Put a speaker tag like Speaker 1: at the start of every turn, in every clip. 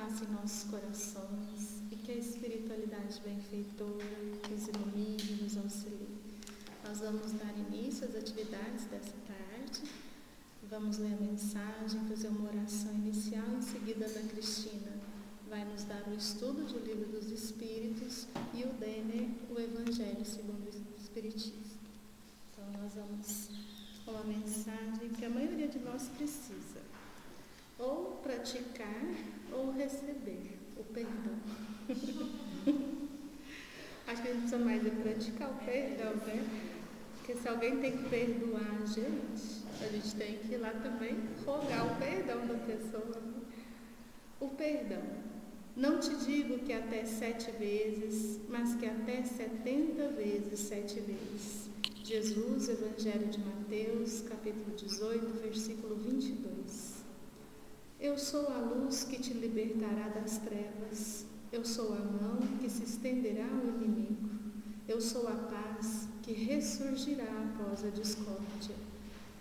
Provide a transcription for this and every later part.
Speaker 1: faça em nossos corações e que a espiritualidade benfeitora nos ilumine, nos auxilie. Nós vamos dar início às atividades dessa tarde. Vamos ler a mensagem, fazer uma oração inicial. Em seguida, a Ana Cristina vai nos dar o estudo do Livro dos Espíritos e o Denner, o Evangelho segundo o Espiritismo. Então, nós vamos com uma mensagem que a maioria de nós precisa. Ou praticar ou receber o perdão. Acho que a gente precisa mais de praticar o perdão, né? Porque se alguém tem que perdoar a gente tem que ir lá também rogar o perdão da pessoa. Né? O perdão. Não te digo que até 7 vezes, mas que até 70 vezes 7 vezes. Jesus, Evangelho de Mateus, capítulo 18, versículo 22. Eu sou a luz que te libertará das trevas. Eu sou a mão que se estenderá ao inimigo. Eu sou a paz que ressurgirá após a discórdia.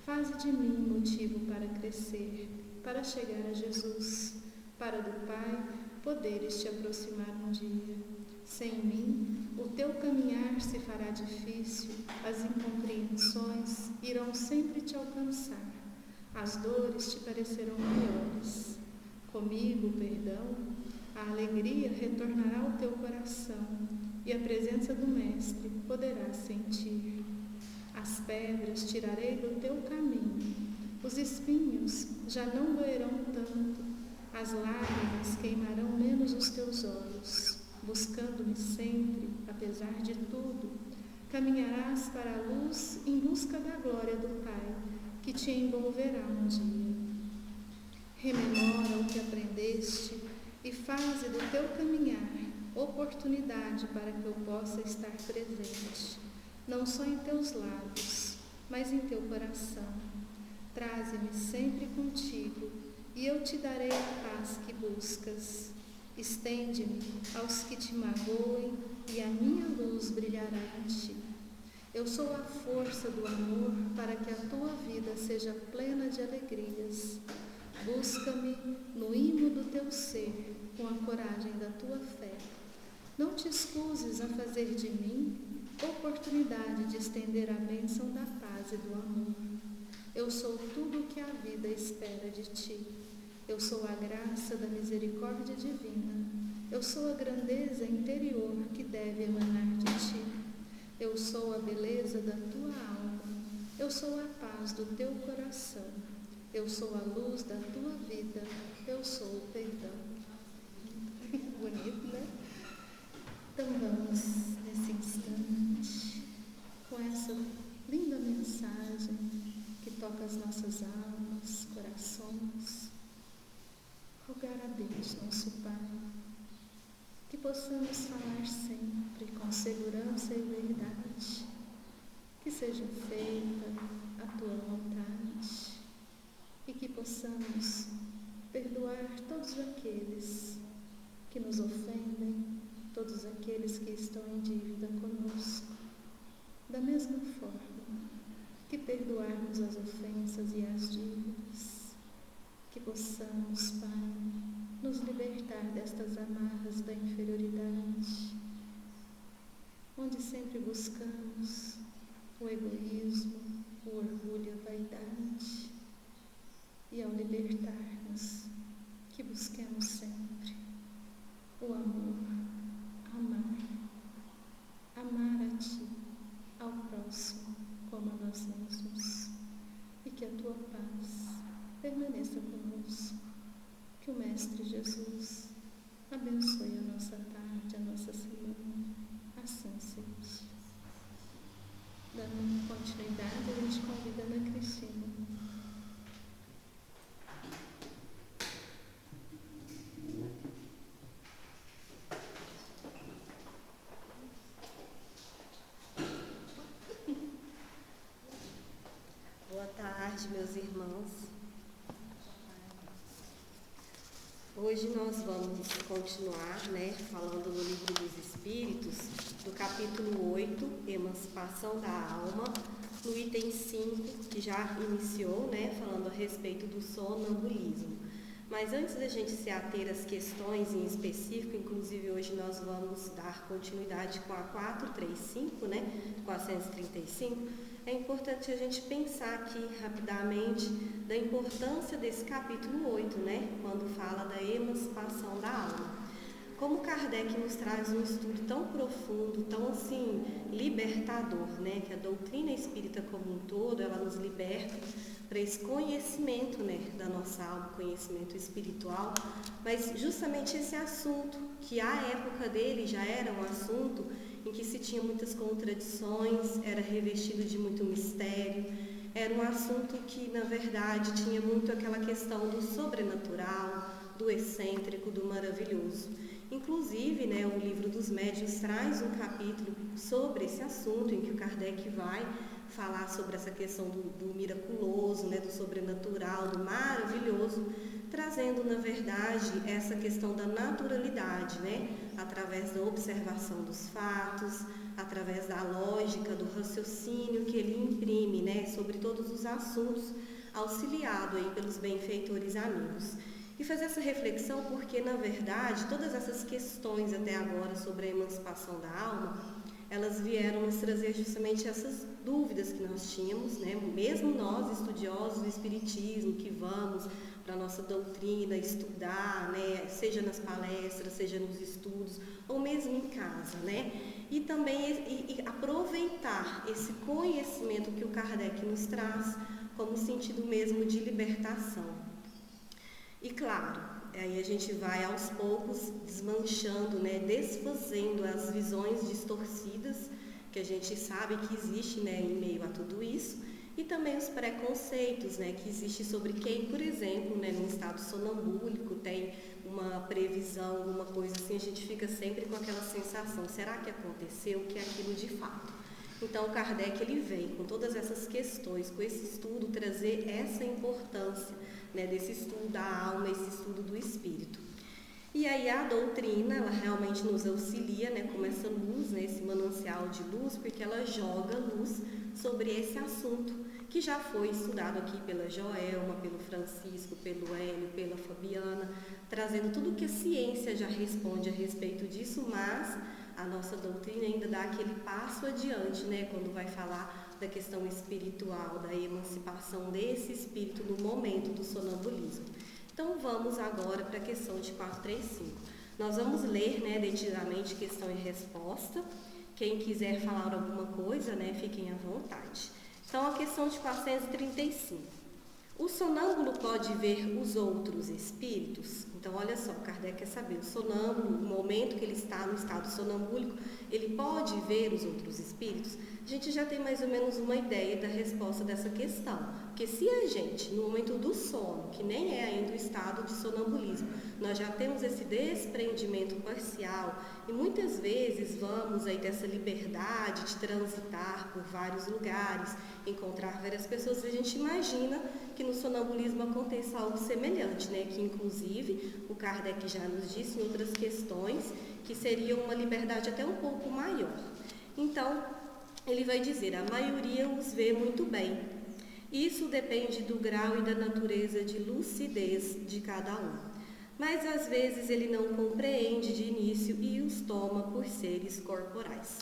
Speaker 1: Faze de mim motivo para crescer, para chegar a Jesus, para do Pai poderes te aproximar um dia. Sem mim, o teu caminhar se fará difícil, as incompreensões irão sempre te alcançar. As dores te parecerão maiores. Comigo, o perdão, a alegria retornará ao teu coração e a presença do Mestre poderás sentir. As pedras tirarei do teu caminho, os espinhos já não doerão tanto, as lágrimas queimarão menos os teus olhos. Buscando-me sempre, apesar de tudo, caminharás para a luz em busca da glória do Pai, que te envolverá um dia. Rememora o que aprendeste e faze do teu caminhar oportunidade para que eu possa estar presente, não só em teus lábios, mas em teu coração. Traze-me sempre contigo e eu te darei a paz que buscas. Estende-me aos que te magoem e a minha luz brilhará em ti. Eu sou a força do amor para que a tua vida seja plena de alegrias. Busca-me no imo do teu ser, com a coragem da tua fé. Não te escuses a fazer de mim oportunidade de estender a bênção da paz e do amor. Eu sou tudo o que a vida espera de ti. Eu sou a graça da misericórdia divina. Eu sou a grandeza interior que deve emanar de ti. Eu sou a beleza da tua alma. Eu sou a paz do teu coração. Eu sou a luz da tua vida. Eu sou o perdão. Bonito, né? Então vamos, nesse instante, com essa linda mensagem que toca as nossas almas, corações, rogar a Deus, nosso Pai, que possamos falar sempre com segurança e verdade, que seja feita a tua vontade e que possamos perdoar todos aqueles que nos ofendem, todos aqueles que estão em dívida conosco, da mesma forma que perdoarmos as ofensas e as dívidas, que possamos, Pai, nos libertar destas amarras da inferioridade, onde sempre buscamos o egoísmo, o orgulho e a vaidade, e ao libertar-nos, que busquemos sempre o amor, amar a Ti, ao próximo, como a nós mesmos, e que a Tua paz permaneça conosco, que o Mestre Jesus abençoe a nossa tarde, a nossa semana, assim seja. Dando continuidade, a gente convida a Ana Cristina.
Speaker 2: Boa tarde, meus irmãos. Hoje nós vamos continuar, falando no Livro dos Espíritos, do capítulo 8, Emancipação da Alma, no item 5, que já iniciou, falando a respeito do sonambulismo. Mas antes da gente se ater às questões em específico, inclusive hoje nós vamos dar continuidade com a 435, né, 435, é importante a gente pensar aqui rapidamente da importância desse capítulo 8, né, quando fala da emancipação da alma. Como Kardec nos traz um estudo tão profundo, tão assim, libertador, né, que a doutrina espírita como um todo, ela nos liberta para esse conhecimento, né, da nossa alma, conhecimento espiritual, mas justamente esse assunto, que à época dele já era um assunto em que se tinha muitas contradições, era revestido de muito mistério, era um assunto que, na verdade, tinha muito aquela questão do sobrenatural, do excêntrico, do maravilhoso. Inclusive, né, o Livro dos Médiuns traz um capítulo sobre esse assunto, em que o Kardec vai falar sobre essa questão do miraculoso, né, do sobrenatural, do maravilhoso, trazendo, na verdade, essa questão da naturalidade, né, através da observação dos fatos, através da lógica, do raciocínio que ele imprime, né, sobre todos os assuntos, auxiliado aí pelos benfeitores amigos. E fazer essa reflexão porque, na verdade, todas essas questões até agora sobre a emancipação da alma, elas vieram nos trazer justamente essas dúvidas que nós tínhamos, né? Mesmo nós, estudiosos do Espiritismo, que vamos para a nossa doutrina estudar, né? Seja nas palestras, seja nos estudos, ou mesmo em casa, né? E também aproveitar esse conhecimento que o Kardec nos traz como sentido mesmo de libertação. E claro, aí a gente vai aos poucos desmanchando, né, desfazendo as visões distorcidas que a gente sabe que existe, né, em meio a tudo isso, e também os preconceitos, né, que existe sobre quem, por exemplo, né, num estado sonambúlico tem uma previsão, alguma coisa assim, a gente fica sempre com aquela sensação, será que aconteceu, o que é aquilo de fato? Então, Kardec, ele vem com todas essas questões, com esse estudo, trazer essa importância, né, desse estudo da alma, esse estudo do espírito. E aí a doutrina, ela realmente nos auxilia, né, como essa luz, né, esse manancial de luz, porque ela joga luz sobre esse assunto, que já foi estudado aqui pela Joelma, pelo Francisco, pelo Hélio, pela Fabiana, trazendo tudo que a ciência já responde a respeito disso, mas a nossa doutrina ainda dá aquele passo adiante, né, quando vai falar da questão espiritual, da emancipação desse espírito no momento do sonambulismo. Então vamos agora para a questão de 435. Nós vamos ler, né, detidamente questão e resposta. Quem quiser falar alguma coisa, né, fiquem à vontade. Então a questão de 435. O sonâmbulo pode ver os outros espíritos? Então, olha só, Kardec quer saber, o sonâmbulo, no momento que ele está no estado sonambúlico, ele pode ver os outros espíritos? A gente já tem mais ou menos uma ideia da resposta dessa questão. Porque se a gente, no momento do sono, que nem é ainda o estado de sonambulismo, nós já temos esse desprendimento parcial e muitas vezes vamos aí dessa liberdade de transitar por vários lugares, encontrar várias pessoas, a gente imagina que no sonambulismo aconteça algo semelhante, né? Que inclusive o Kardec já nos disse em outras questões que seria uma liberdade até um pouco maior. Então, ele vai dizer, a maioria os vê muito bem. Isso depende do grau e da natureza de lucidez de cada um. Mas às vezes ele não compreende de início e os toma por seres corporais.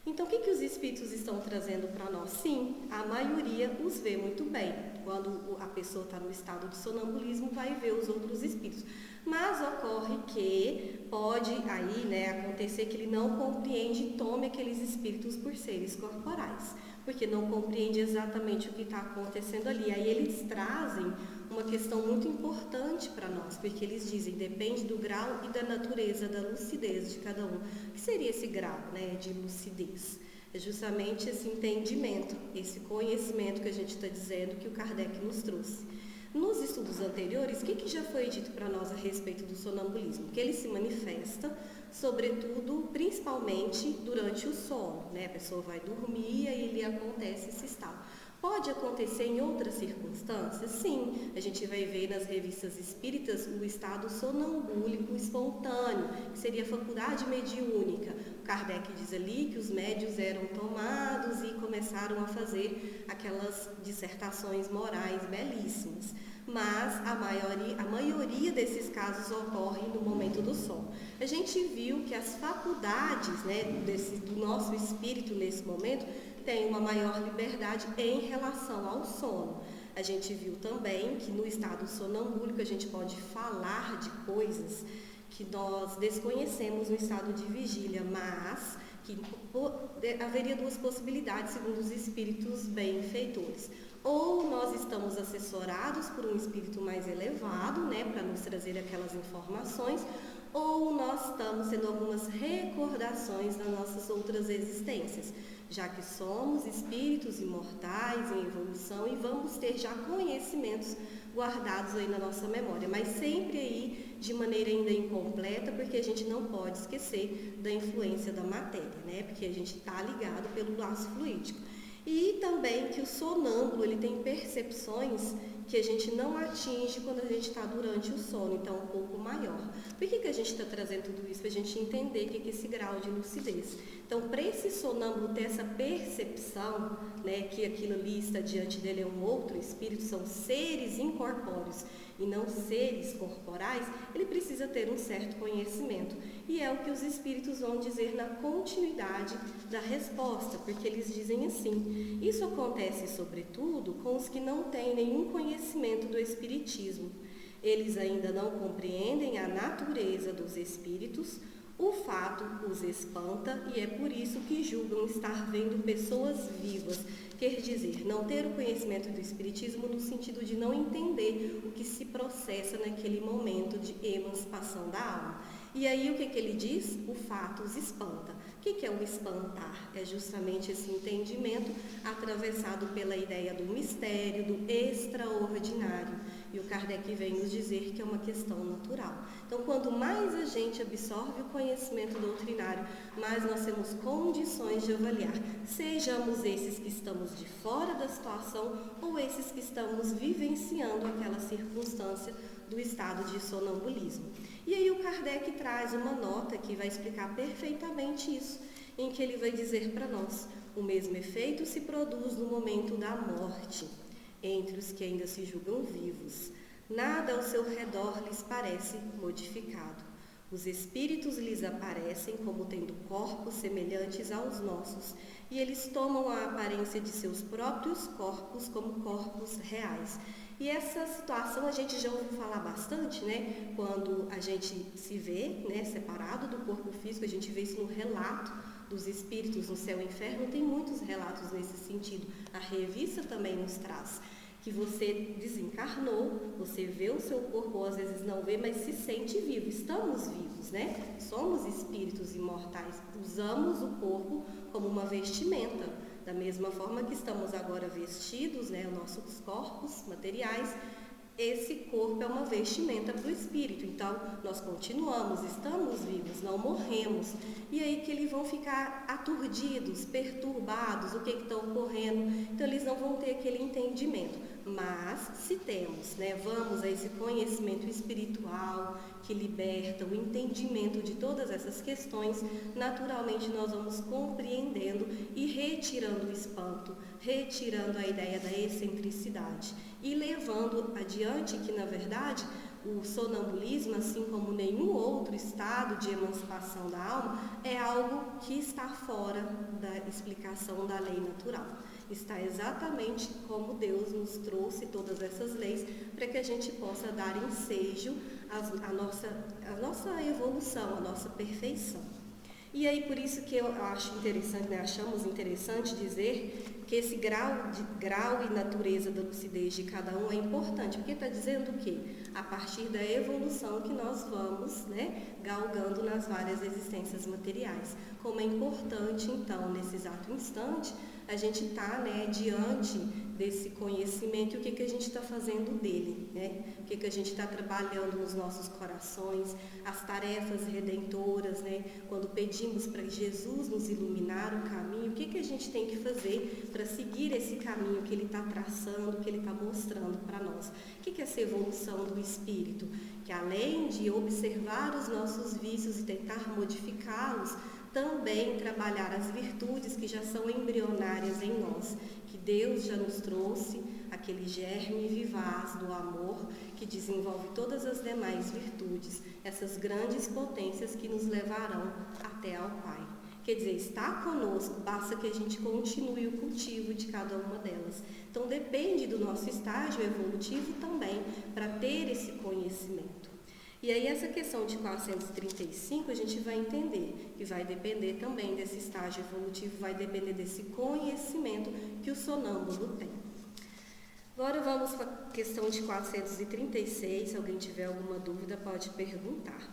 Speaker 2: Então, o que os espíritos estão trazendo para nós? Sim, a maioria os vê muito bem. Quando a pessoa está no estado de sonambulismo, vai ver os outros espíritos. Mas ocorre que pode aí, né, acontecer que ele não compreende e tome aqueles espíritos por seres corporais, porque não compreende exatamente o que está acontecendo ali. Aí eles trazem uma questão muito importante para nós, porque eles dizem, depende do grau e da natureza da lucidez de cada um. O que seria esse grau, né, de lucidez? É justamente esse entendimento, esse conhecimento que a gente está dizendo que o Kardec nos trouxe. Nos estudos anteriores, o que já foi dito para nós a respeito do sonambulismo? Que ele se manifesta, sobretudo, principalmente durante o sono, né? A pessoa vai dormir e aí lhe acontece esse estado. Pode acontecer em outras circunstâncias? Sim, a gente vai ver nas revistas espíritas o estado sonambúlico espontâneo, que seria a faculdade mediúnica. O Kardec diz ali que os médiuns eram tomados e começaram a fazer aquelas dissertações morais belíssimas. mas a maioria desses casos ocorrem no momento do sono. A gente viu que as faculdades, né, do nosso espírito nesse momento têm uma maior liberdade em relação ao sono. A gente viu também que no estado sonambúlico a gente pode falar de coisas que nós desconhecemos no estado de vigília, mas que haveria duas possibilidades segundo os espíritos benfeitores. Ou nós estamos assessorados por um espírito mais elevado, né, para nos trazer aquelas informações, ou nós estamos tendo algumas recordações das nossas outras existências, já que somos espíritos imortais em evolução e vamos ter já conhecimentos guardados aí na nossa memória, mas sempre aí de maneira ainda incompleta, porque a gente não pode esquecer da influência da matéria, né? Porque a gente está ligado pelo laço fluídico. E também que o sonâmbulo, ele tem percepções que a gente não atinge quando a gente está durante o sono, então um pouco maior. Por que a gente está trazendo tudo isso? Para a gente entender o que é esse grau de lucidez. Então, para esse sonâmbulo ter essa percepção, né, que aquilo ali está diante dele é um outro espírito, são seres incorpóreos e não seres corporais, ele precisa ter um certo conhecimento. E é o que os espíritos vão dizer na continuidade da resposta, porque eles dizem assim: isso acontece sobretudo com os que não têm nenhum conhecimento do espiritismo. Eles ainda não compreendem a natureza dos espíritos, o fato os espanta e é por isso que julgam estar vendo pessoas vivas. Quer dizer, não ter o conhecimento do espiritismo no sentido de não entender o que se processa naquele momento de emancipação da alma. E aí o que ele diz? O fato os espanta. O que é o espantar? É justamente esse entendimento atravessado pela ideia do mistério, do extraordinário. E o Kardec vem nos dizer que é uma questão natural. Então, quanto mais a gente absorve o conhecimento doutrinário, mais nós temos condições de avaliar, sejamos esses que estamos de fora da situação ou esses que estamos vivenciando aquela circunstância do estado de sonambulismo. E aí o Kardec traz uma nota que vai explicar perfeitamente isso, em que ele vai dizer para nós: o mesmo efeito se produz no momento da morte, entre os que ainda se julgam vivos. Nada ao seu redor lhes parece modificado. Os espíritos lhes aparecem como tendo corpos semelhantes aos nossos, e eles tomam a aparência de seus próprios corpos como corpos reais. E essa situação a gente já ouviu falar bastante, né? Quando a gente se vê, né, separado do corpo físico, a gente vê isso no relato dos espíritos no céu e inferno, tem muitos relatos nesse sentido. A revista também nos traz que você desencarnou, você vê o seu corpo, ou às vezes não vê, mas se sente vivo. Estamos vivos, né? Somos espíritos imortais, usamos o corpo como uma vestimenta. Da mesma forma que estamos agora vestidos, né, os nossos corpos materiais, esse corpo é uma vestimenta para o espírito. Então, nós continuamos, estamos vivos, não morremos. E aí que eles vão ficar aturdidos, perturbados, o que está ocorrendo. Então, eles não vão ter aquele entendimento. Mas, se temos, né, vamos a esse conhecimento espiritual que liberta o entendimento de todas essas questões, naturalmente nós vamos compreendendo e retirando o espanto, retirando a ideia da excentricidade e levando adiante que, na verdade, o sonambulismo, assim como nenhum outro estado de emancipação da alma, é algo que está fora da explicação da lei natural. Está exatamente como Deus nos trouxe todas essas leis para que a gente possa dar ensejo à nossa evolução, à nossa perfeição. E aí por isso que eu acho interessante, né, achamos interessante dizer que esse grau e natureza da lucidez de cada um é importante, porque está dizendo o quê? A partir da evolução que nós vamos, né, galgando nas várias existências materiais. Como é importante, então, nesse exato instante, a gente está, né, diante desse conhecimento e o que a gente está fazendo dele, né? O que a gente está trabalhando nos nossos corações, as tarefas redentoras, né? Quando pedimos para Jesus nos iluminar o caminho, o que a gente tem que fazer para seguir esse caminho que Ele está traçando, que Ele está mostrando para nós. O que é essa evolução do espírito? Que além de observar os nossos vícios e tentar modificá-los, também trabalhar as virtudes que já são embrionárias em nós, que Deus já nos trouxe, aquele germe vivaz do amor que desenvolve todas as demais virtudes, essas grandes potências que nos levarão até ao Pai. Quer dizer, está conosco, basta que a gente continue o cultivo de cada uma delas. Então, depende do nosso estágio evolutivo também para ter esse conhecimento. E aí, essa questão de 435, a gente vai entender que vai depender também desse estágio evolutivo, vai depender desse conhecimento que o sonâmbulo tem. Agora vamos para a questão de 436, se alguém tiver alguma dúvida pode perguntar.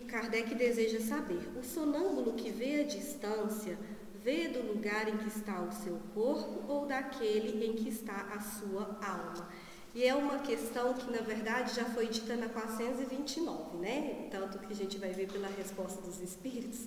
Speaker 2: Kardec deseja saber, o sonâmbulo que vê a distância, vê do lugar em que está o seu corpo ou daquele em que está a sua alma? E é uma questão que, na verdade, já foi dita na 429, né? Tanto que a gente vai ver pela resposta dos espíritos,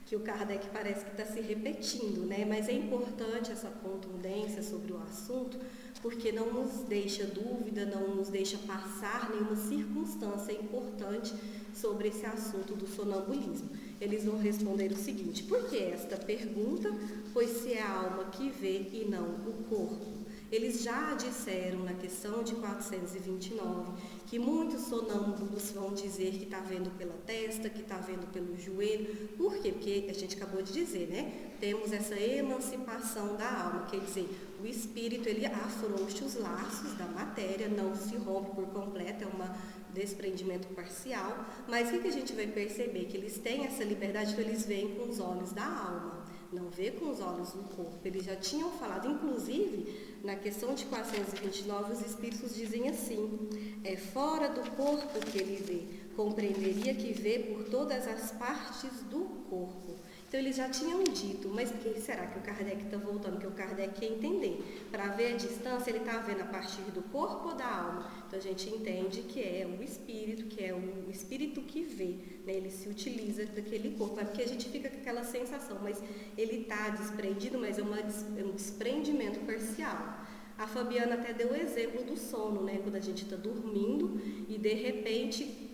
Speaker 2: que o Kardec parece que está se repetindo, né? Mas é importante essa contundência sobre o assunto, porque não nos deixa dúvida, não nos deixa passar nenhuma circunstância importante sobre esse assunto do sonambulismo. Eles vão responder o seguinte: por que esta pergunta? Pois se é a alma que vê e não o corpo. Eles já disseram na questão de 429 que muitos sonâmbulos vão dizer que está vendo pela testa, que está vendo pelo joelho. Por quê? Porque a gente acabou de dizer, né? Temos essa emancipação da alma, quer dizer, o espírito ele afrouxa os laços da matéria, não se rompe por completo, é um desprendimento parcial. Mas o que a gente vai perceber? Que eles têm essa liberdade, então eles veem com os olhos da alma, não vê com os olhos do corpo. Eles já tinham falado, inclusive, na questão de 429, os espíritos dizem assim: é fora do corpo que ele vê, compreenderia que vê por todas as partes do corpo. Então, eles já tinham dito, mas por que será que o Kardec está voltando? Que o Kardec quer entender. Para ver a distância, ele está vendo a partir do corpo ou da alma? Então, a gente entende que é o espírito, que é o espírito que vê, né? Ele se utiliza daquele corpo. É porque a gente fica com aquela sensação, mas ele está desprendido, mas é um desprendimento parcial. A Fabiana até deu o exemplo do sono, né? Quando a gente está dormindo e, de repente,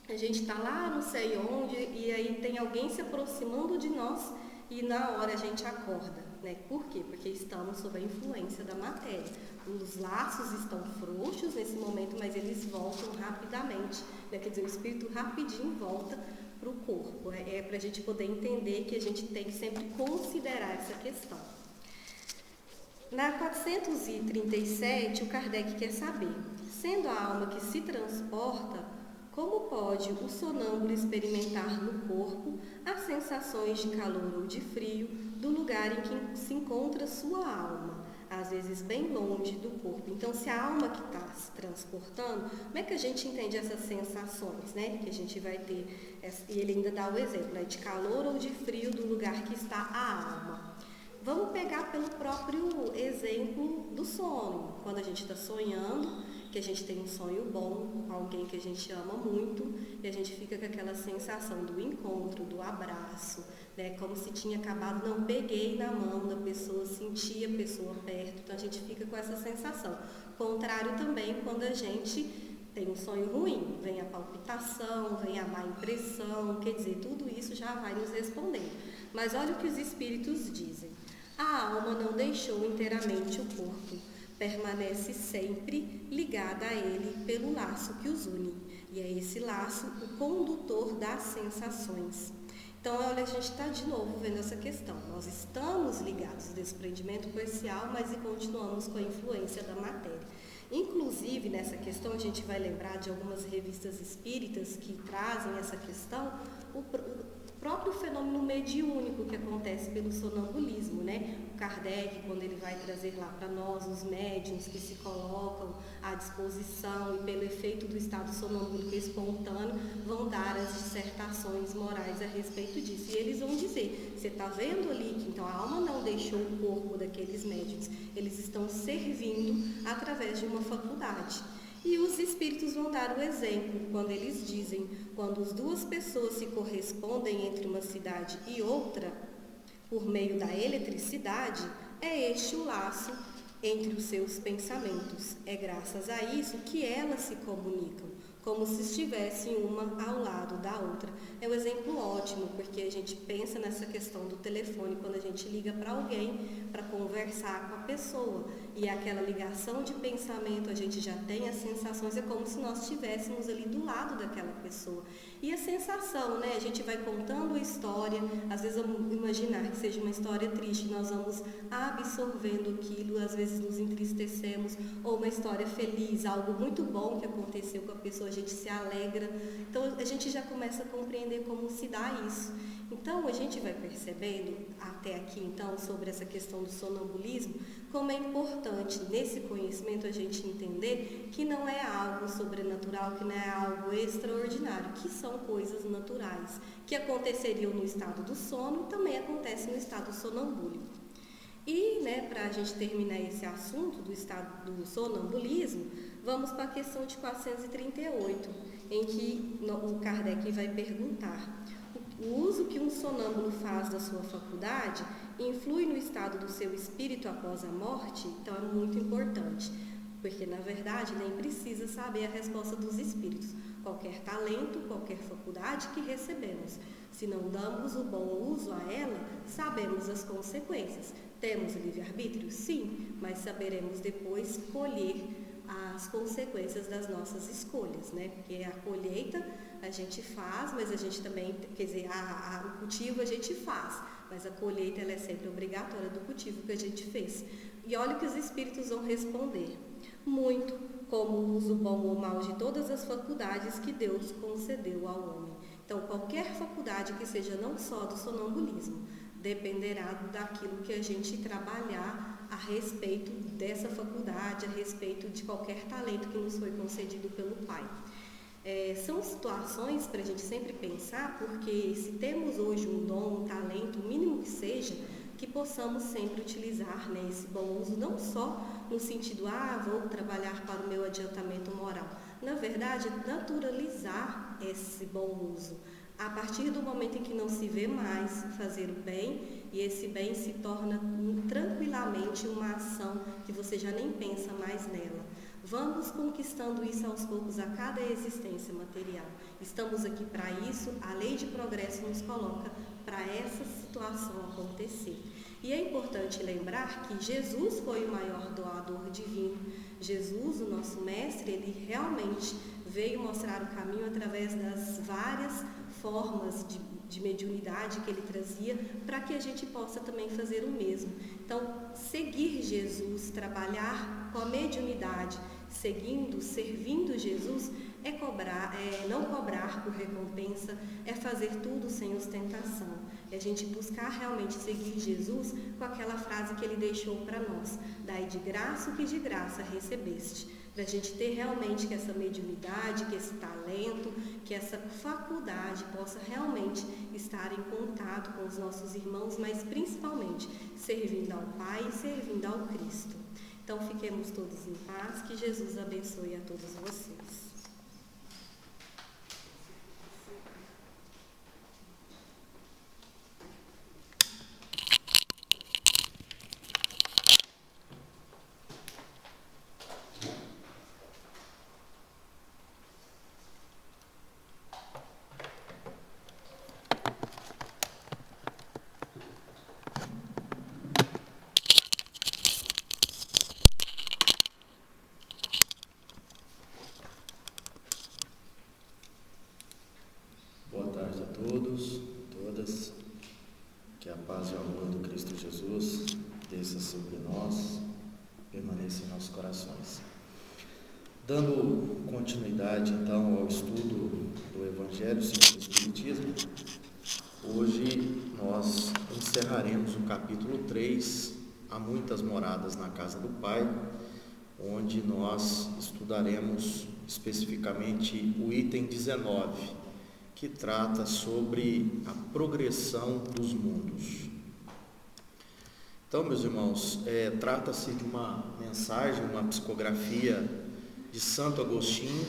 Speaker 2: a gente está lá não sei onde e aí tem alguém se aproximando de nós e na hora a gente acorda, né? Por quê? Porque estamos sob a influência da matéria. Os laços estão frouxos nesse momento, mas eles voltam rapidamente, né? Quer dizer, o espírito rapidinho volta para o corpo. É para a gente poder entender que a gente tem que sempre considerar essa questão. Na 437, o Kardec quer saber, sendo a alma que se transporta, como pode o sonâmbulo experimentar no corpo as sensações de calor ou de frio do lugar em que se encontra sua alma, às vezes bem longe do corpo? Então, se a alma que está se transportando, como é que a gente entende essas sensações, né? Que a gente vai ter, e ele ainda dá o exemplo, né, de calor ou de frio do lugar que está a alma. Vamos pegar pelo próprio exemplo do sono. Quando a gente está sonhando, que a gente tem um sonho bom com alguém que a gente ama muito, e a gente fica com aquela sensação do encontro, do abraço, né? Como se tinha acabado, não peguei na mão da pessoa, senti a pessoa perto, então a gente fica com essa sensação. Contrário também quando a gente tem um sonho ruim, vem a palpitação, vem a má impressão, quer dizer, tudo isso já vai nos respondendo. Mas olha o que os espíritos dizem. A alma não deixou inteiramente o corpo, permanece sempre ligada a ele pelo laço que os une. E é esse laço o condutor das sensações. Então, olha, a gente está de novo vendo essa questão. Nós estamos ligados ao desprendimento parcial, mas e continuamos com a influência da matéria. Inclusive, nessa questão, a gente vai lembrar de algumas revistas espíritas que trazem essa questão, o próprio fenômeno mediúnico que acontece pelo sonambulismo, né? O Kardec, quando ele vai trazer lá para nós os médiuns que se colocam à disposição e pelo efeito do estado sonambúlico espontâneo, vão dar as dissertações morais a respeito disso. E eles vão dizer, você está vendo ali que então a alma não deixou o corpo daqueles médiuns, eles estão servindo através de uma faculdade. E os espíritos vão dar o exemplo quando eles dizem, quando as duas pessoas se correspondem entre uma cidade e outra, por meio da eletricidade, é este o laço entre os seus pensamentos. É graças a isso que elas se comunicam. como se estivessem uma ao lado da outra. É um exemplo ótimo, porque a gente pensa nessa questão do telefone quando a gente liga para alguém para conversar com a pessoa. E aquela ligação de pensamento, a gente já tem as sensações, é como se nós estivéssemos ali do lado daquela pessoa. E a sensação, né? A gente vai contando a história, às vezes vamos imaginar que seja uma história triste, nós vamos absorvendo aquilo, às vezes nos entristecemos, ou uma história feliz, algo muito bom que aconteceu com a pessoa, a gente se alegra. Então a gente já começa a compreender como se dá isso. Então a gente vai percebendo até aqui então sobre essa questão do sonambulismo, como é importante nesse conhecimento a gente entender que não é algo sobrenatural, que não é algo extraordinário, que são coisas naturais, que aconteceriam no estado do sono e também acontecem no estado sonambúlico. E, para a gente terminar esse assunto do estado do sonambulismo, vamos para a questão de 438, em que o Kardec vai perguntar: o uso que um sonâmbulo faz da sua faculdade influi no estado do seu espírito após a morte? Então é muito importante, porque na verdade nem precisa saber a resposta dos espíritos. Qualquer talento, qualquer faculdade que recebemos, se não damos o bom uso a ela, sabemos as consequências. Temos livre-arbítrio? Sim, mas saberemos depois colher as consequências das nossas escolhas, Porque a colheita a gente faz, mas a gente também, o cultivo a gente faz, mas a colheita ela é sempre obrigatória do cultivo que a gente fez. E olha o que os espíritos vão responder: muito, como o uso bom ou mau de todas as faculdades que Deus concedeu ao homem. Então, qualquer faculdade que seja não só do sonambulismo, dependerá daquilo que a gente trabalhar a respeito dessa faculdade, a respeito de qualquer talento que nos foi concedido pelo Pai. São situações para a gente sempre pensar, porque se temos hoje um dom, um talento, o mínimo que seja, que possamos sempre utilizar esse bom uso, não só no sentido, vou trabalhar para o meu adiantamento moral. Na verdade, naturalizar esse bom uso. A partir do momento em que não se vê mais fazer o bem, e esse bem se torna tranquilamente uma ação que você já nem pensa mais nela. Vamos conquistando isso aos poucos a cada existência material. Estamos aqui para isso, a lei de progresso nos coloca para essa situação acontecer. E é importante lembrar que Jesus foi o maior doador divino. Jesus, o nosso mestre, ele realmente veio mostrar o caminho através das várias formas de mediunidade que ele trazia, para que a gente possa também fazer o mesmo. Então, seguir Jesus, trabalhar com a mediunidade, servindo Jesus, é não cobrar por recompensa, é fazer tudo sem ostentação. É a gente buscar realmente seguir Jesus com aquela frase que ele deixou para nós: dai de graça o que de graça recebeste. Para a gente ter realmente que essa mediunidade, que esse talento, que essa faculdade possa realmente estar em contato com os nossos irmãos, mas principalmente servindo ao Pai e servindo ao Cristo. Então fiquemos todos em paz, que Jesus abençoe a todos vocês.
Speaker 3: Todos, todas, que a paz e o amor do Cristo Jesus desça sobre nós, permaneça em nossos corações. Dando continuidade então ao estudo do Evangelho segundo o Espiritismo, hoje nós encerraremos o capítulo 3, Há Muitas Moradas na Casa do Pai, onde nós estudaremos especificamente o item 19, que trata sobre a progressão dos mundos. Então, meus irmãos, trata-se de uma mensagem, uma psicografia de Santo Agostinho,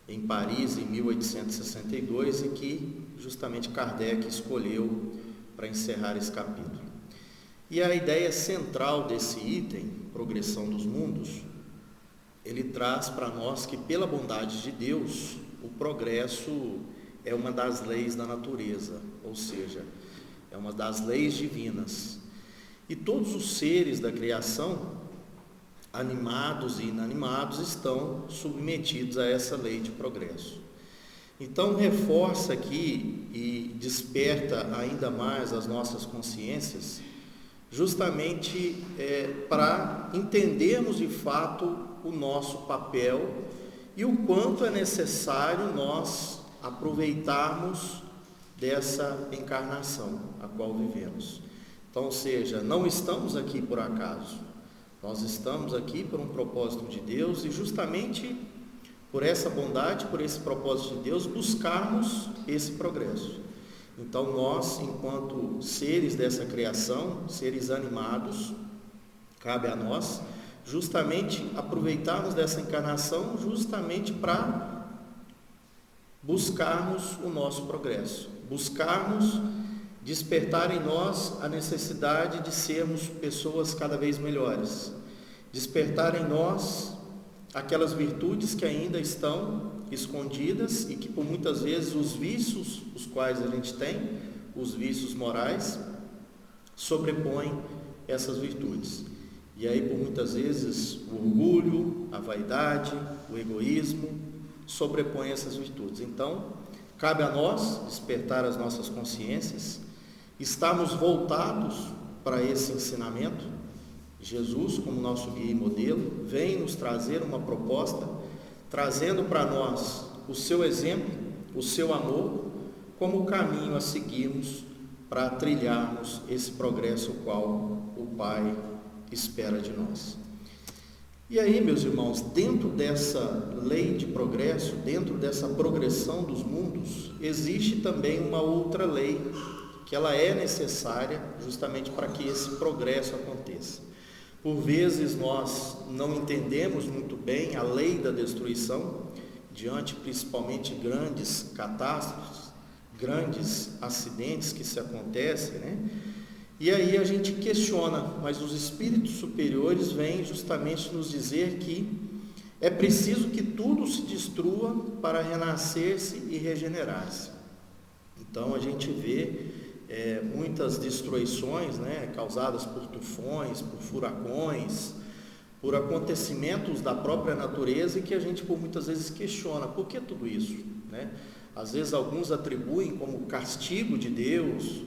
Speaker 3: em Paris, em 1862, e que justamente Kardec escolheu para encerrar esse capítulo. E a ideia central desse item, progressão dos mundos, ele traz para nós que, pela bondade de Deus, o progresso é uma das leis da natureza, ou seja, é uma das leis divinas. E todos os seres da criação, animados e inanimados, estão submetidos a essa lei de progresso. Então, reforça aqui e desperta ainda mais as nossas consciências, justamente para entendermos de fato o nosso papel e o quanto é necessário nós aproveitarmos dessa encarnação a qual vivemos. Então, ou seja, não estamos aqui por acaso, nós estamos aqui por um propósito de Deus e justamente por essa bondade, por esse propósito de Deus, buscarmos esse progresso. Então nós, enquanto seres dessa criação, seres animados, cabe a nós justamente aproveitarmos dessa encarnação justamente para buscarmos o nosso progresso, buscarmos despertar em nós a necessidade de sermos pessoas cada vez melhores, despertar em nós aquelas virtudes que ainda estão escondidas e que por muitas vezes os vícios, os quais a gente tem, os vícios morais, sobrepõem essas virtudes. E aí por muitas vezes o orgulho, a vaidade, o egoísmo sobrepõem essas virtudes. Então, cabe a nós despertar as nossas consciências, estarmos voltados para esse ensinamento. Jesus, como nosso guia e modelo, vem nos trazer uma proposta, trazendo para nós o seu exemplo, o seu amor, como o caminho a seguirmos para trilharmos esse progresso o qual o Pai espera de nós. E aí, meus irmãos, dentro dessa lei de progresso, dentro dessa progressão dos mundos, existe também uma outra lei, que ela é necessária justamente para que esse progresso aconteça. Por vezes nós não entendemos muito bem a lei da destruição, diante principalmente grandes catástrofes, grandes acidentes que se acontecem, né? E aí a gente questiona, mas os espíritos superiores vêm justamente nos dizer que é preciso que tudo se destrua para renascer-se e regenerar-se. Então a gente vê muitas destruições, né, causadas por tufões, por furacões, por acontecimentos da própria natureza e que a gente por muitas vezes questiona, por que tudo isso? Né? Às vezes alguns atribuem como castigo de Deus,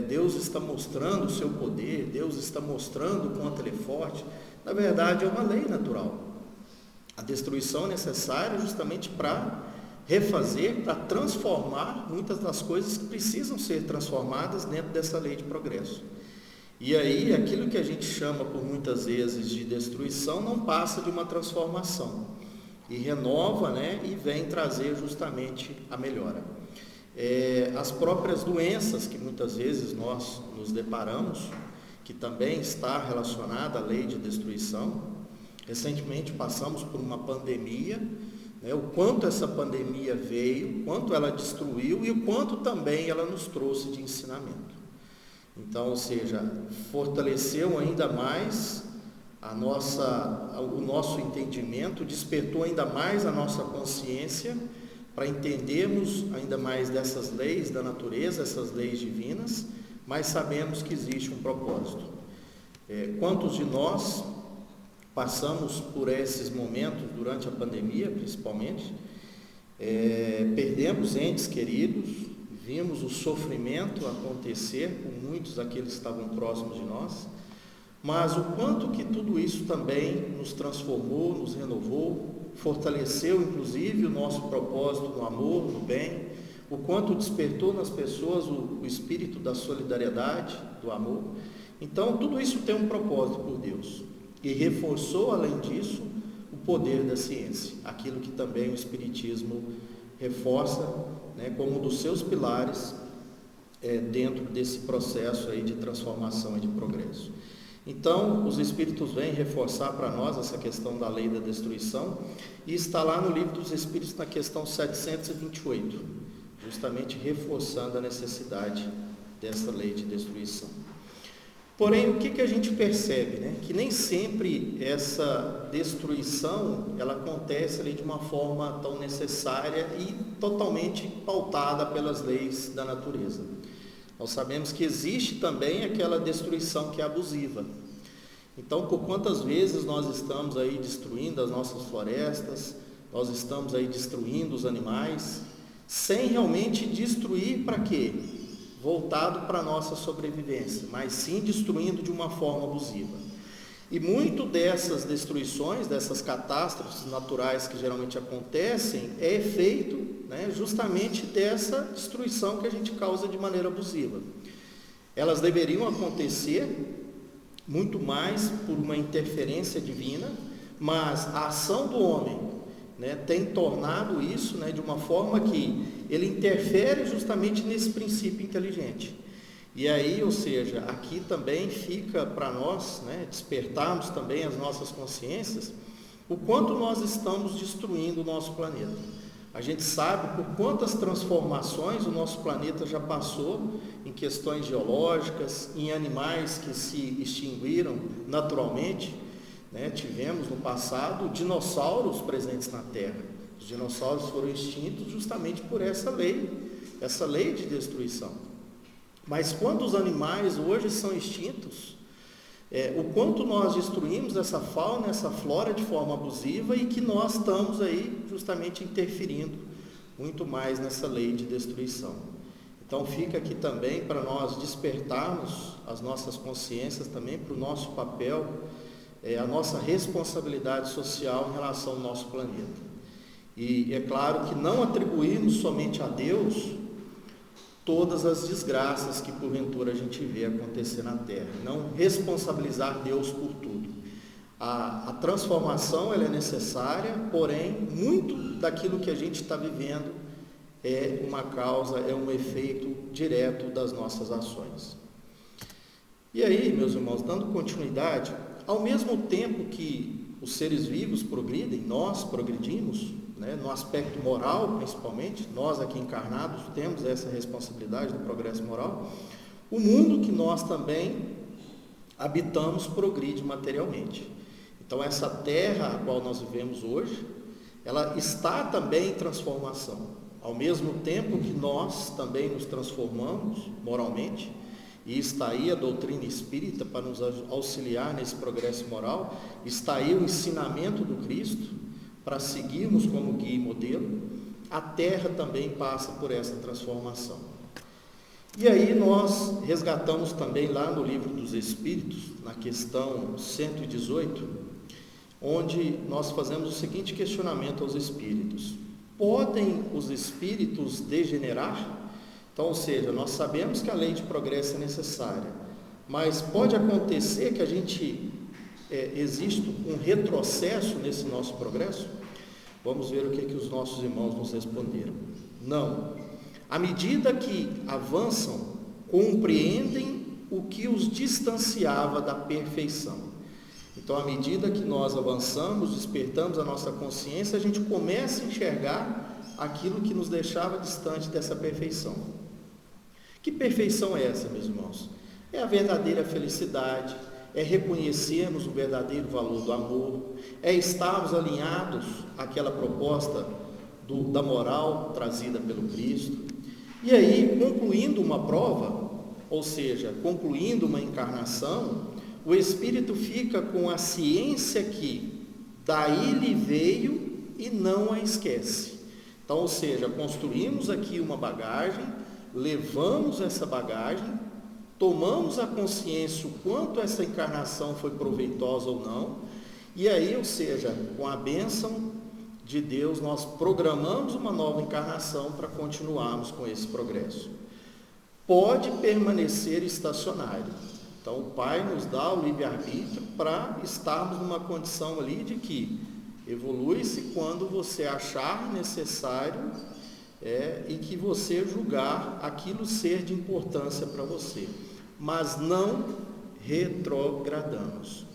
Speaker 3: Deus está mostrando o seu poder, Deus está mostrando o quanto Ele é forte. Na verdade é uma lei natural. A destruição é necessária justamente para refazer, para transformar muitas das coisas que precisam ser transformadas dentro dessa lei de progresso. E aí, aquilo que a gente chama por muitas vezes de destruição não passa de uma transformação e renova, né, e vem trazer justamente a melhora. As próprias doenças que muitas vezes nós nos deparamos, que também está relacionada à lei de destruição. Recentemente passamos por uma pandemia, o quanto essa pandemia veio, o quanto ela destruiu e o quanto também ela nos trouxe de ensinamento. Então, ou seja, fortaleceu ainda mais o nosso entendimento, despertou ainda mais a nossa consciência para entendermos ainda mais dessas leis da natureza, essas leis divinas, mas sabemos que existe um propósito. Quantos de nós passamos por esses momentos durante a pandemia, principalmente, perdemos entes queridos, vimos o sofrimento acontecer com muitos daqueles que estavam próximos de nós, mas o quanto que tudo isso também nos transformou, nos renovou, fortaleceu inclusive o nosso propósito no amor, no bem, o quanto despertou nas pessoas o espírito da solidariedade, do amor. Então tudo isso tem um propósito por Deus. E reforçou, além disso, o poder da ciência, aquilo que também o Espiritismo reforça, como um dos seus pilares dentro desse processo aí de transformação e de progresso. Então, os Espíritos vêm reforçar para nós essa questão da lei da destruição, e está lá no Livro dos Espíritos, na questão 728, justamente reforçando a necessidade dessa lei de destruição. Porém, o que a gente percebe, né? Que nem sempre essa destruição ela acontece ali de uma forma tão necessária e totalmente pautada pelas leis da natureza. Nós sabemos que existe também aquela destruição que é abusiva. Então, por quantas vezes nós estamos aí destruindo as nossas florestas, nós estamos aí destruindo os animais, sem realmente destruir para quê? Voltado para a nossa sobrevivência, mas sim destruindo de uma forma abusiva. E muito dessas destruições, dessas catástrofes naturais que geralmente acontecem, é efeito, né, justamente dessa destruição que a gente causa de maneira abusiva. Elas deveriam acontecer muito mais por uma interferência divina, mas a ação do homem, né, tem tornado isso, né, de uma forma que ele interfere justamente nesse princípio inteligente. E aí, ou seja, aqui também fica para nós, né, despertarmos também as nossas consciências, o quanto nós estamos destruindo o nosso planeta. A gente sabe por quantas transformações o nosso planeta já passou em questões geológicas, em animais que se extinguiram naturalmente, né? Tivemos no passado dinossauros presentes na Terra. Os dinossauros foram extintos justamente por essa lei de destruição. Mas quando os animais hoje são extintos, o quanto nós destruímos essa fauna, essa flora de forma abusiva e que nós estamos aí justamente interferindo muito mais nessa lei de destruição. Então fica aqui também para nós despertarmos as nossas consciências também para o nosso papel, a nossa responsabilidade social em relação ao nosso planeta. E é claro que não atribuirmos somente a Deus todas as desgraças que porventura a gente vê acontecer na Terra. Não responsabilizar Deus por tudo. A transformação ela é necessária, porém, muito daquilo que a gente está vivendo é uma causa, é um efeito direto das nossas ações. E aí, meus irmãos, dando continuidade, ao mesmo tempo que os seres vivos progridem, nós progredimos, né, no aspecto moral principalmente, nós aqui encarnados temos essa responsabilidade do progresso moral, o mundo que nós também habitamos progride materialmente. Então essa terra a qual nós vivemos hoje, ela está também em transformação, ao mesmo tempo que nós também nos transformamos moralmente, e está aí a doutrina espírita para nos auxiliar nesse progresso moral, está aí o ensinamento do Cristo, para seguirmos como guia e modelo. A Terra também passa por essa transformação. E aí nós resgatamos também lá no Livro dos Espíritos, na questão 118, onde nós fazemos o seguinte questionamento aos espíritos: podem os espíritos degenerar? Então, ou seja, nós sabemos que a lei de progresso é necessária, mas pode acontecer que a gente existe um retrocesso nesse nosso progresso? Vamos ver o que os nossos irmãos nos responderam. Não. À medida que avançam, compreendem o que os distanciava da perfeição. Então, à medida que nós avançamos, despertamos a nossa consciência, a gente começa a enxergar aquilo que nos deixava distante dessa perfeição. Que perfeição é essa, meus irmãos? É a verdadeira felicidade, é reconhecermos o verdadeiro valor do amor, é estarmos alinhados àquela proposta da moral trazida pelo Cristo. E aí, concluindo uma prova, ou seja, concluindo uma encarnação, o espírito fica com a ciência que daí lhe veio e não a esquece. Então, ou seja, construímos aqui uma bagagem, levamos essa bagagem, tomamos a consciência o quanto essa encarnação foi proveitosa ou não, e aí, ou seja, com a bênção de Deus, nós programamos uma nova encarnação para continuarmos com esse progresso. Pode permanecer estacionário. Então, o Pai nos dá o livre-arbítrio para estarmos numa condição ali de que evolui-se quando você achar necessário e que você julgar aquilo ser de importância para você. Mas não retrogradamos.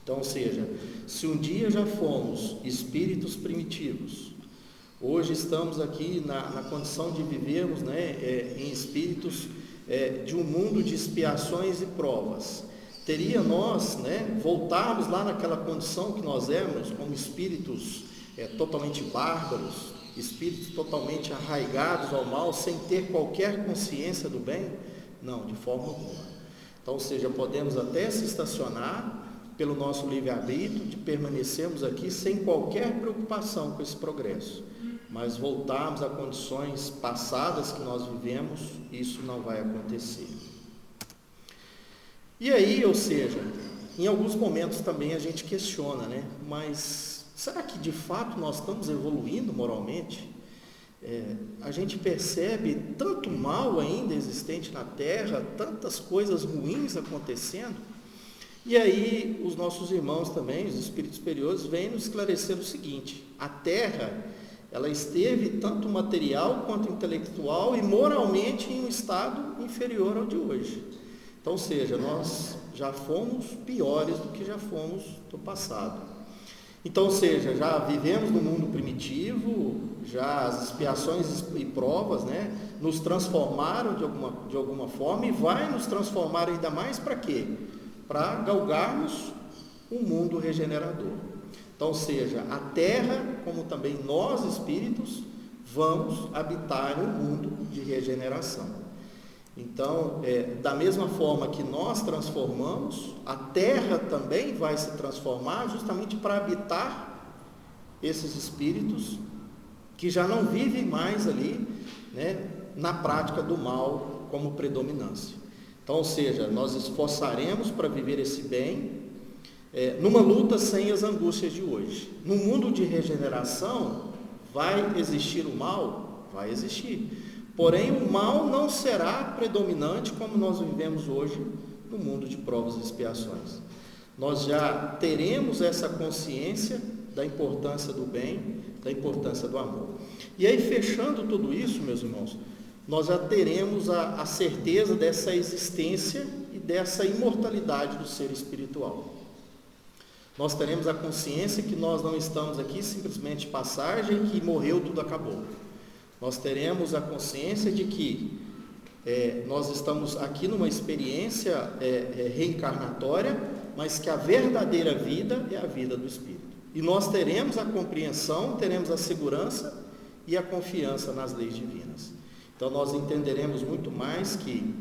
Speaker 3: Então, ou seja, se um dia já fomos espíritos primitivos, hoje estamos aqui na condição de vivermos, em espíritos de um mundo de expiações e provas, teria nós, né, voltarmos lá naquela condição que nós éramos, como espíritos totalmente bárbaros, espíritos totalmente arraigados ao mal, sem ter qualquer consciência do bem? Não, de forma alguma. Então, ou seja, podemos até se estacionar pelo nosso livre-arbítrio, de permanecermos aqui sem qualquer preocupação com esse progresso, mas voltarmos a condições passadas que nós vivemos, isso não vai acontecer. E aí, ou seja, em alguns momentos também a gente questiona, né? Mas será que de fato nós estamos evoluindo moralmente? A gente percebe tanto mal ainda existente na Terra, tantas coisas ruins acontecendo, e aí os nossos irmãos também, os espíritos superiores, vêm nos esclarecer o seguinte: a Terra, ela esteve tanto material quanto intelectual e moralmente em um estado inferior ao de hoje. Então, ou seja, nós já fomos piores do que já fomos no passado. Então, ou seja, já vivemos no mundo primitivo, já as expiações e provas, né, nos transformaram de alguma forma e vai nos transformar ainda mais para quê? Para galgarmos um mundo regenerador. Então, ou seja, a Terra, como também nós espíritos, vamos habitar um mundo de regeneração. Então, da mesma forma que nós transformamos, a Terra também vai se transformar justamente para habitar esses espíritos que já não vivem mais ali, né, na prática do mal como predominância. Então, ou seja, nós esforçaremos para viver esse bem, numa luta sem as angústias de hoje. No mundo de regeneração, vai existir o mal? Vai existir. Porém, o mal não será predominante como nós vivemos hoje no mundo de provas e expiações. Nós já teremos essa consciência da importância do bem, da importância do amor. E aí, fechando tudo isso, meus irmãos, nós já teremos a certeza dessa existência e dessa imortalidade do ser espiritual. Nós teremos a consciência que nós não estamos aqui simplesmente de passagem, que morreu, tudo acabou. Nós teremos a consciência de que nós estamos aqui numa experiência reencarnatória, mas que a verdadeira vida é a vida do Espírito. E nós teremos a compreensão, teremos a segurança e a confiança nas leis divinas. Então nós entenderemos muito mais que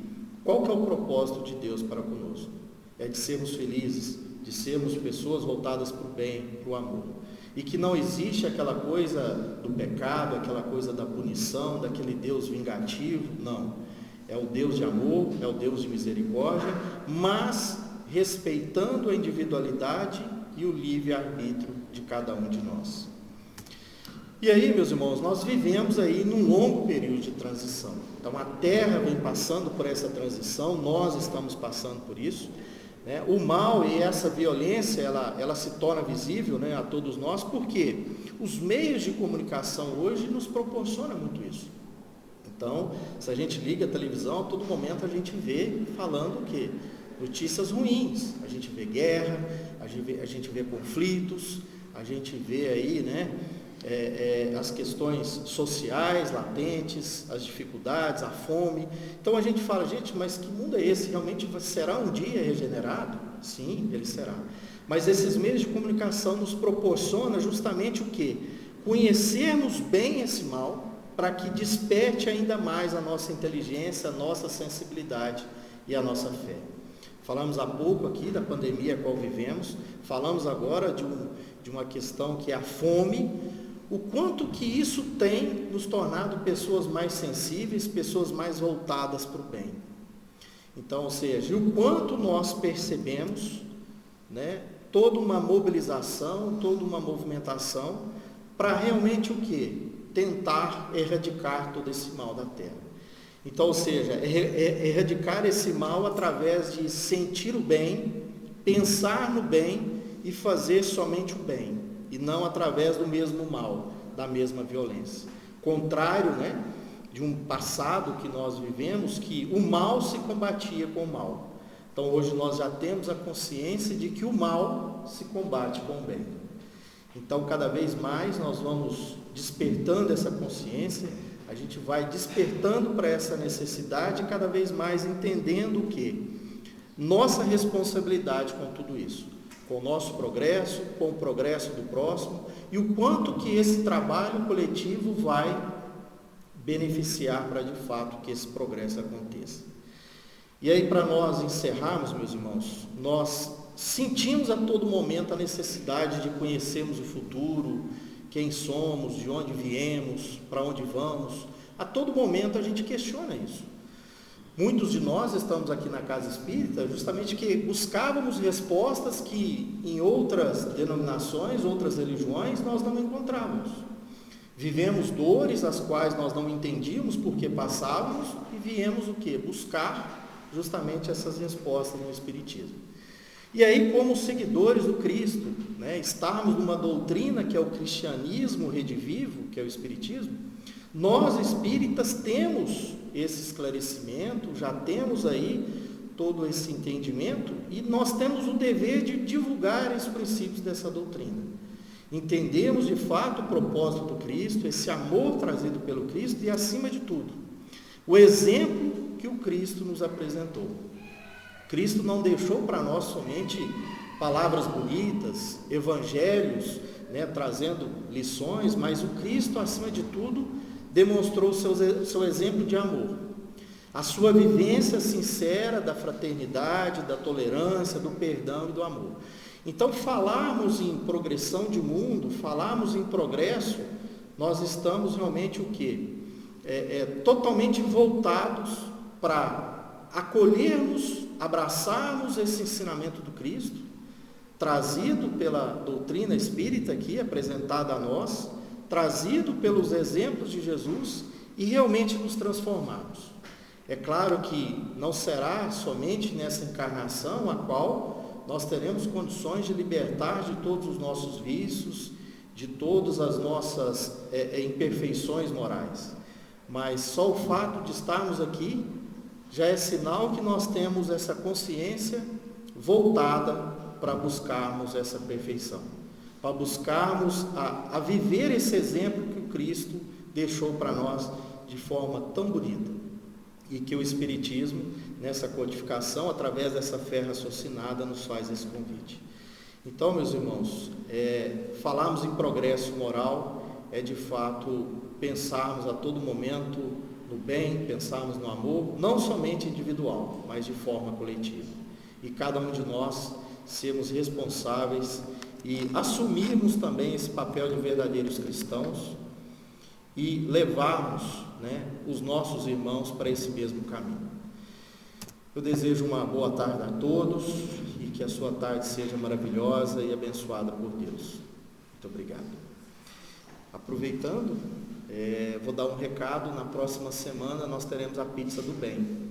Speaker 3: qual que é o propósito de Deus para conosco? É de sermos felizes, de sermos pessoas voltadas para o bem, para o amor. E que não existe aquela coisa do pecado, aquela coisa da punição, daquele Deus vingativo, não. É o Deus de amor, é o Deus de misericórdia, mas respeitando a individualidade e o livre-arbítrio de cada um de nós. E aí, meus irmãos, nós vivemos aí num longo período de transição. Então a Terra vem passando por essa transição, nós estamos passando por isso. O mal e essa violência, ela se torna visível, né, a todos nós, porque os meios de comunicação hoje nos proporcionam muito isso. Então, se a gente liga a televisão, a todo momento a gente vê falando o quê? Notícias ruins. A gente vê guerra, a gente vê conflitos, a gente vê aí, né, as questões sociais latentes, as dificuldades, a fome. Então a gente fala, gente, mas que mundo é esse? Realmente será um dia regenerado? Sim, ele será. Mas esses meios de comunicação nos proporcionam justamente o quê? Conhecermos bem esse mal, para que desperte ainda mais a nossa inteligência, a nossa sensibilidade e a nossa fé. Falamos há pouco aqui da pandemia a qual vivemos, falamos agora de uma questão que é a fome, o quanto que isso tem nos tornado pessoas mais sensíveis, pessoas mais voltadas para o bem. Então, ou seja, o quanto nós percebemos, né, toda uma mobilização, toda uma movimentação para realmente o quê? Tentar erradicar todo esse mal da Terra. Então, ou seja, erradicar esse mal através de sentir o bem, pensar no bem e fazer somente o bem, e não através do mesmo mal, da mesma violência. Contrário, né, de um passado que nós vivemos, que o mal se combatia com o mal. Então hoje nós já temos a consciência de que o mal se combate com o bem. Então cada vez mais nós vamos despertando essa consciência, a gente vai despertando para essa necessidade, cada vez mais entendendo o que? Nossa responsabilidade com tudo isso, com o nosso progresso, com o progresso do próximo, e o quanto que esse trabalho coletivo vai beneficiar para de fato que esse progresso aconteça. E aí, para nós encerrarmos, meus irmãos, nós sentimos a todo momento a necessidade de conhecermos o futuro, quem somos, de onde viemos, para onde vamos. A todo momento a gente questiona isso. Muitos de nós estamos aqui na Casa Espírita justamente que buscávamos respostas que em outras denominações, outras religiões, nós não encontrávamos. Vivemos dores as quais nós não entendíamos porque passávamos e viemos o quê? Buscar justamente essas respostas no Espiritismo. E aí, como seguidores do Cristo, estarmos numa doutrina que é o cristianismo redivivo, que é o Espiritismo, nós espíritas temos esse esclarecimento, já temos aí todo esse entendimento e nós temos o dever de divulgar esses princípios dessa doutrina. Entendemos de fato o propósito do Cristo, esse amor trazido pelo Cristo e, acima de tudo, o exemplo que o Cristo nos apresentou. Cristo não deixou para nós somente palavras bonitas, evangelhos, trazendo lições, mas o Cristo, acima de tudo, demonstrou seu exemplo de amor. A sua vivência sincera da fraternidade, da tolerância, do perdão e do amor. Então, falarmos em progressão de mundo, falarmos em progresso, nós estamos realmente o quê? Totalmente voltados para acolhermos, abraçarmos esse ensinamento do Cristo, trazido pela doutrina espírita aqui, apresentada a nós, trazido pelos exemplos de Jesus e realmente nos transformarmos. É claro que não será somente nessa encarnação a qual nós teremos condições de libertar de todos os nossos vícios, de todas as nossas imperfeições morais. Mas só o fato de estarmos aqui já é sinal que nós temos essa consciência voltada para buscarmos essa perfeição, para buscarmos a viver esse exemplo que o Cristo deixou para nós de forma tão bonita, e que o Espiritismo, nessa codificação, através dessa fé raciocinada, nos faz esse convite. Então, meus irmãos, falarmos em progresso moral é de fato pensarmos a todo momento no bem, pensarmos no amor, não somente individual, mas de forma coletiva. E cada um de nós sermos responsáveis e assumirmos também esse papel de verdadeiros cristãos e levarmos os nossos irmãos para esse mesmo caminho. Eu desejo uma boa tarde a todos e que a sua tarde seja maravilhosa e abençoada por Deus. Muito obrigado. Aproveitando, vou dar um recado. Na próxima semana nós teremos a pizza do bem.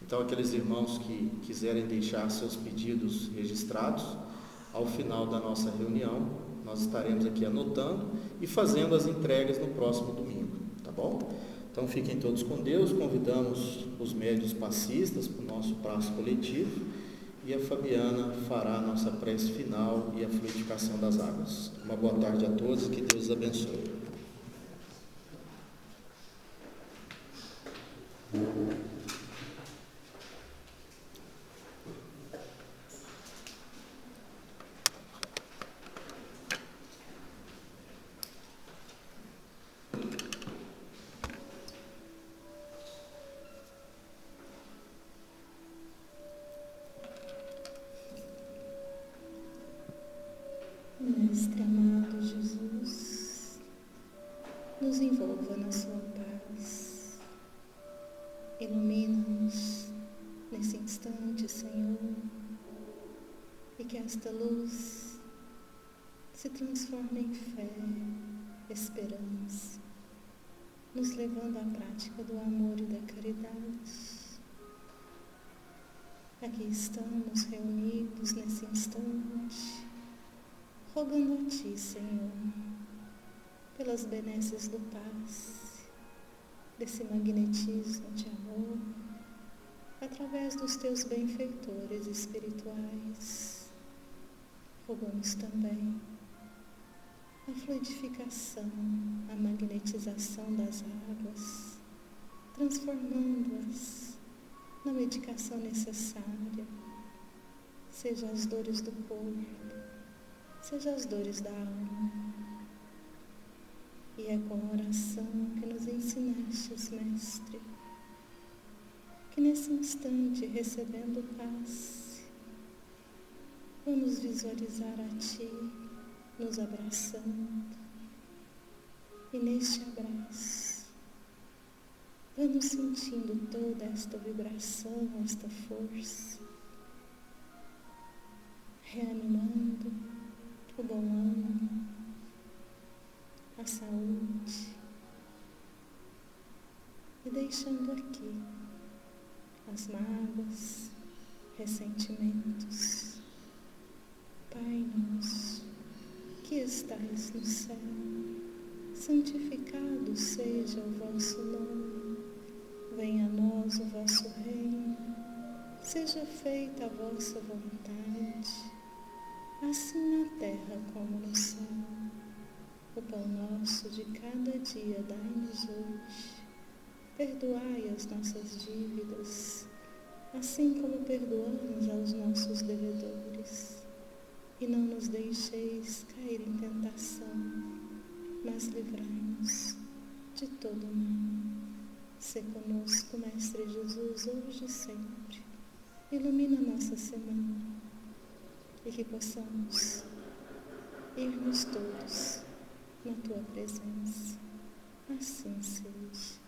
Speaker 3: Então, aqueles irmãos que quiserem deixar seus pedidos registrados, ao final da nossa reunião, nós estaremos aqui anotando e fazendo as entregas no próximo domingo, tá bom? Então, fiquem todos com Deus. Convidamos os médios passistas para o nosso passo coletivo e a Fabiana fará a nossa prece final e a fluidificação das águas. Uma boa tarde a todos e que Deus os abençoe.
Speaker 1: Mestre amado Jesus, nos envolva na sua paz, ilumina-nos nesse instante, Senhor, e que esta luz se transforme em fé, esperança, nos levando à prática do amor e da caridade. Aqui estamos reunidos nesse instante, rogando a Ti, Senhor, pelas benesses do passe, desse magnetismo de amor, através dos Teus benfeitores espirituais. Rogamos também a fluidificação, a magnetização das águas, transformando-as na medicação necessária, seja as dores do corpo, seja as dores da alma. E é com a oração que nos ensinastes, Mestre, que nesse instante, recebendo o passe, vamos visualizar a Ti nos abraçando, e neste abraço vamos sentindo toda esta vibração, esta força, reanimando o bom ânimo, a saúde, e deixando aqui as mágoas, ressentimentos. Pai nosso, que estais no céu, santificado seja o vosso nome. Venha a nós o vosso reino, seja feita a vossa vontade, assim na terra como no céu. O pão nosso de cada dia dai-nos hoje. Perdoai as nossas dívidas, assim como perdoamos aos nossos devedores. E não nos deixeis cair em tentação, mas livrai-nos de todo mal. Sê conosco, Mestre Jesus, hoje e sempre. Ilumina nossa semana, e que possamos irmos todos na Tua presença. Assim seja.